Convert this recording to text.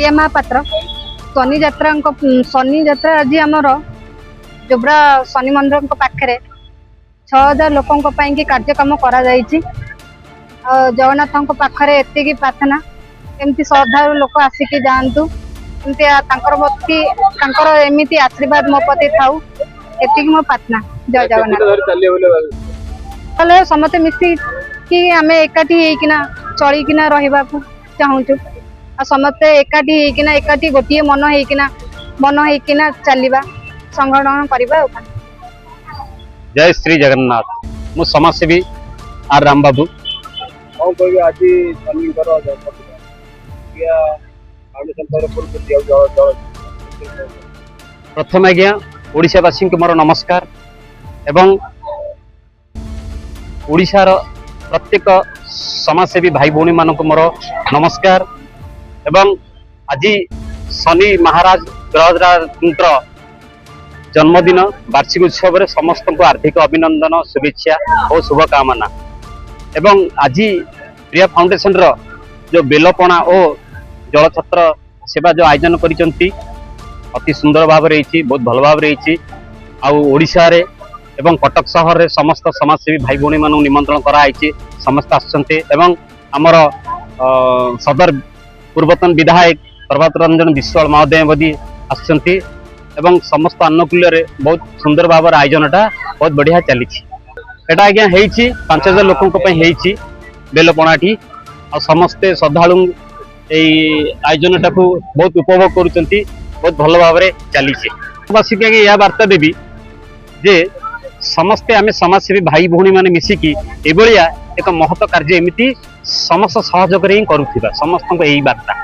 प्रिया महापात्र शनि यात्रा आज आमर जोब्रा शनि मंदिर पाखे 6000 लोकों की कार्यक्रम करा जगन्नाथ पाखे एति प्रार्थना एमती श्रद्धा लोक आसिक जातु एमती आशीर्वाद मो प्रति थाऊ एति मो प्रार्थना। जय जगन्नाथ समस्त मिसी कि आम एकाठी चलिकिना रहा चाहूँ समस्ते एकाठी गोटे मन होना चलवा संगठन करवा। जय श्री जगन्नाथ मु समाजसेवी आर राम बाबू प्रथम आज्ञा ओडिशावासी मोर नमस्कार एवं ओडिशार प्रत्येक समाजसेवी भाई भौणी मानक मोर नमस्कार एवं आज शनि महाराज ग्रहराज जन्मदिन वार्षिक उत्सव रे समस्त को हार्दिक अभिनंदन शुभेच्छा और शुभकामना एवं आज प्रिया फाउंडेशन रो जो बेलपणा और जलछत्र सेवा जो आयोजन करिसंती अति सुंदर भाव रही बहुत भल भाव रही ओडिशा रे एवं कटक सहर रे समस्त समाजसेवी भाई भौणी मानू निमंत्रण कराई समस्त आसचंते एवं आमर सदर पूर्वतन विधायक प्रभात रंजन विश्वाल महोदय बदी आसचंती एवं समस्त अनुकूल रे बहुत सुंदर भाव आयोजनटा बहुत बढ़िया चली एटा आज्ञा 5000 लोकों बेलपणाटी आ समस्ते श्रद्धालु आयोजन टाक बहुत उपभोग करुँच बहुत भल भाव चली बासिक यह वार्ता देवी जे समस्ते आम समाजसेवी भाई भौणी मैंने मिसिकी एभलिया एक महत्व कार्य एमती समस्त सहयोग ही करुवा समस्त यही वार्ता।